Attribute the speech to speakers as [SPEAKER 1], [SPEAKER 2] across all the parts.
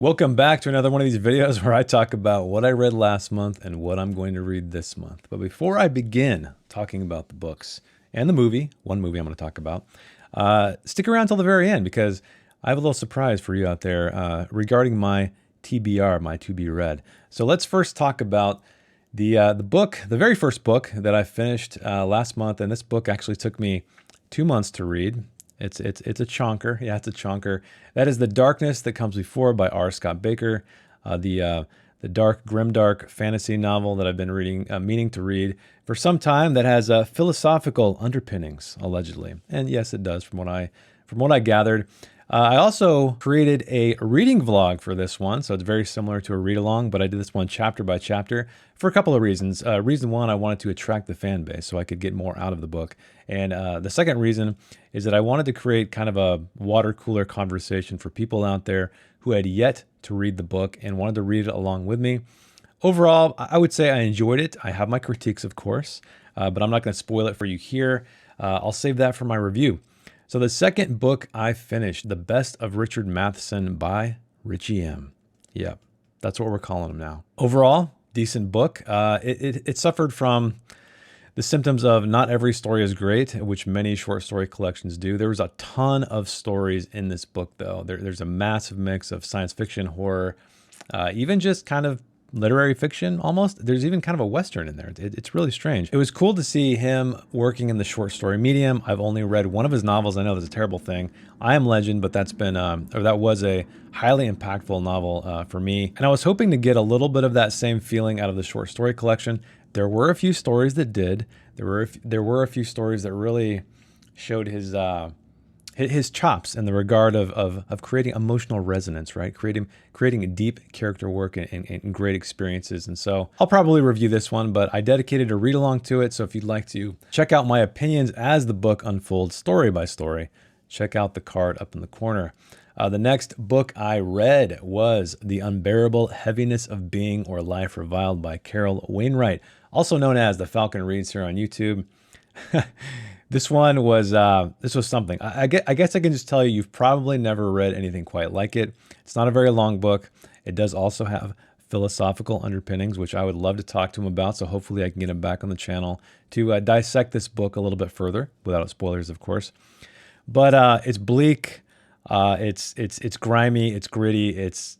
[SPEAKER 1] Welcome back to another one of these videos where I talk about what I read last month and what I'm going to read this month. But before I begin talking about the books and the movie, one movie I'm going to talk about, stick around till the very end because I have a little surprise for you out there regarding my TBR, my to be read. So let's first talk about the book, the very first book that I finished last month, and this book actually took me 2 months to read. It's a chonker. Yeah, it's a chonker. That is The Darkness That Comes Before by R. Scott Baker, the dark, grimdark fantasy novel that I've been reading, meaning to read for some time. That has philosophical underpinnings, allegedly, and yes, it does. From what I gathered. I also created a reading vlog for this one, so it's very similar to a read-along, but I did this one chapter by chapter for a couple of reasons. Reason one, I wanted to attract the fan base so I could get more out of the book. And the second reason is that I wanted to create kind of a water cooler conversation for people out there who had yet to read the book and wanted to read it along with me. Overall, I would say I enjoyed it. I have my critiques, of course, but I'm not going to spoil it for you here. I'll save that for my review. So the second book I finished, The Best of Richard Matheson by Richie M. Yep, that's what we're calling him now. Overall, decent book. It suffered from the symptoms of not every story is great, which many short story collections do. There was a ton of stories in this book, though. There's a massive mix of science fiction, horror, even just kind of literary fiction almost. There's even kind of a Western in there. It's really strange. It was cool to see him working in the short story medium. I've only read one of his novels. I know that's a terrible thing. I Am Legend, but that was a highly impactful novel for me. And I was hoping to get a little bit of that same feeling out of the short story collection. There were a few stories that did. There were a few stories that really showed his chops in the regard of creating emotional resonance, right? Creating a deep character work and great experiences. And so I'll probably review this one, but I dedicated a read along to it. So if you'd like to check out my opinions as the book unfolds story by story, check out the card up in the corner. The next book I read was The Unbearable Heaviness of Being or Life Reviled by Carol Wainwright, also known as The Falcon Reads here on YouTube. This was something. I guess I can just tell you, you've probably never read anything quite like it. It's not a very long book. It does also have philosophical underpinnings, which I would love to talk to him about. So hopefully I can get him back on the channel to dissect this book a little bit further, without spoilers, of course. But it's bleak. It's grimy. It's gritty. It's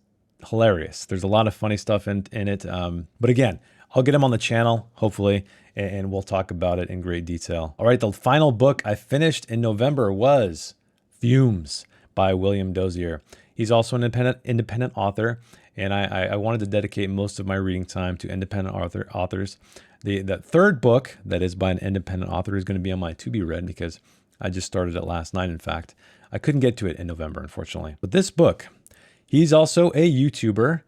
[SPEAKER 1] hilarious. There's a lot of funny stuff in it. But again, I'll get him on the channel, hopefully, and we'll talk about it in great detail. All right, the final book I finished in November was Fumes by William Dozier. He's also an independent author, and I wanted to dedicate most of my reading time to independent authors. The third book that is by an independent author is going to be on my to be read because I just started it last night, in fact. I couldn't get to it in November, unfortunately. But this book, he's also a YouTuber.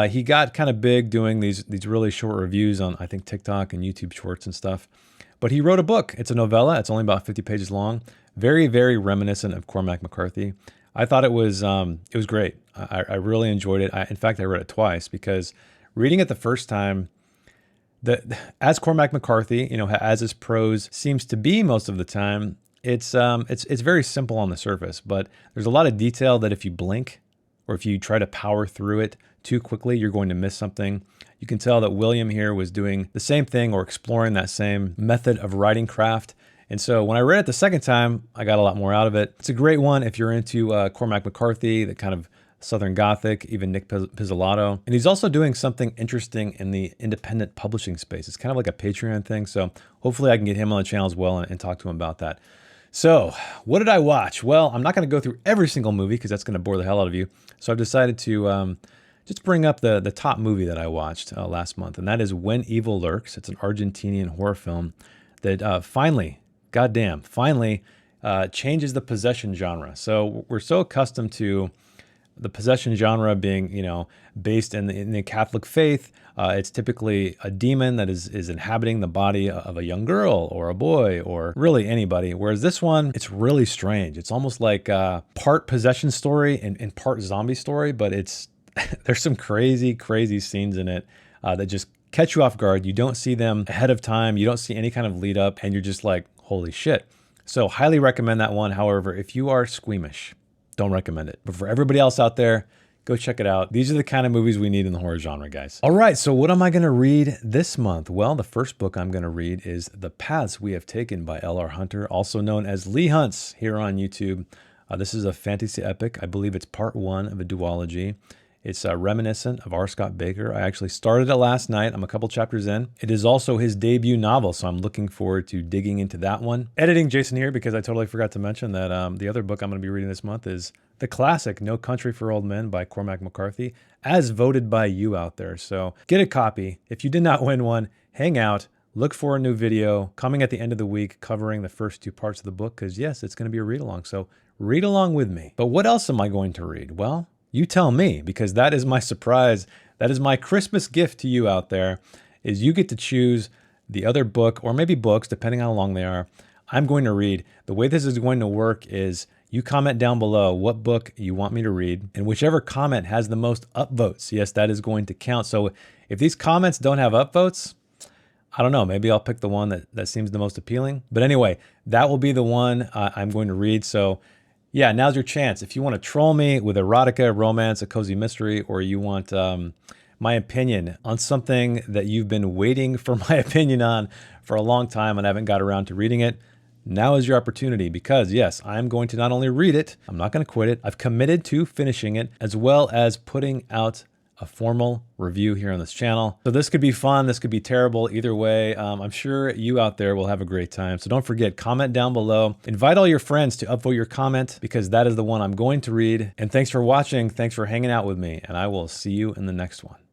[SPEAKER 1] He got kind of big doing these really short reviews on, I think, TikTok and YouTube Shorts and stuff. But he wrote a book. It's a novella. It's only about 50 pages long. Very, very reminiscent of Cormac McCarthy. I thought it was great. I really enjoyed it. In fact, I read it twice because reading it the first time, as Cormac McCarthy, as his prose seems to be most of the time, it's very simple on the surface. But there's a lot of detail that if you blink or if you try to power through it too quickly, you're going to miss something. You can tell that William here was doing the same thing or exploring that same method of writing craft. And so when I read it the second time, I got a lot more out of it. It's a great one if you're into Cormac McCarthy, the kind of Southern Gothic, even Nick Pizzolatto. And he's also doing something interesting in the independent publishing space. It's kind of like a Patreon thing. So hopefully I can get him on the channel as well and talk to him about that. So what did I watch? Well, I'm not going to go through every single movie because that's going to bore the hell out of you. So I've decided to just bring up the top movie that I watched last month, and that is When Evil Lurks. It's an Argentinian horror film that finally changes the possession genre. So we're so accustomed to the possession genre being, based in the Catholic faith. It's typically a demon that is inhabiting the body of a young girl or a boy or really anybody. Whereas this one, it's really strange. It's almost like part possession story and part zombie story, but there's some crazy, crazy scenes in it that just catch you off guard. You don't see them ahead of time. You don't see any kind of lead up, and you're just like, holy shit. So highly recommend that one. However, if you are squeamish, don't recommend it. But for everybody else out there, Go check it out. These are the kind of movies we need in the horror genre, guys. All right, so what am I going to read this month? Well, the first book I'm going to read is The Paths We Have Taken by L.R. Hunter, also known as Lee Hunts here on YouTube. This is a fantasy epic. I believe it's part 1 of a duology. It's reminiscent of R. Scott Baker. I actually started it last night. I'm a couple chapters in. It is also his debut novel, so I'm looking forward to digging into that one. Editing Jason here because I totally forgot to mention that the other book I'm going to be reading this month is the classic No Country for Old Men by Cormac McCarthy, as voted by you out there. So get a copy. If you did not win one, hang out. Look for a new video coming at the end of the week covering the first 2 parts of the book because, yes, it's going to be a read-along. So read along with me. But what else am I going to read? Well, you tell me, because that is my surprise. That is my Christmas gift to you out there, is you get to choose the other book, or maybe books, depending on how long they are, I'm going to read. The way this is going to work is you comment down below what book you want me to read, and whichever comment has the most upvotes, yes, that is going to count. So if these comments don't have upvotes, I don't know, maybe I'll pick the one that seems the most appealing. But anyway, that will be the one I'm going to read. So yeah, now's your chance. If you want to troll me with erotica, romance, a cozy mystery, or you want my opinion on something that you've been waiting for my opinion on for a long time and I haven't got around to reading it, now is your opportunity because, yes, I'm going to not only read it, I'm not going to quit it, I've committed to finishing it, as well as putting out a formal review here on this channel. So this could be fun, this could be terrible, either way. I'm sure you out there will have a great time. So don't forget, comment down below. Invite all your friends to upvote your comment because that is the one I'm going to read. And thanks for watching, thanks for hanging out with me, and I will see you in the next one.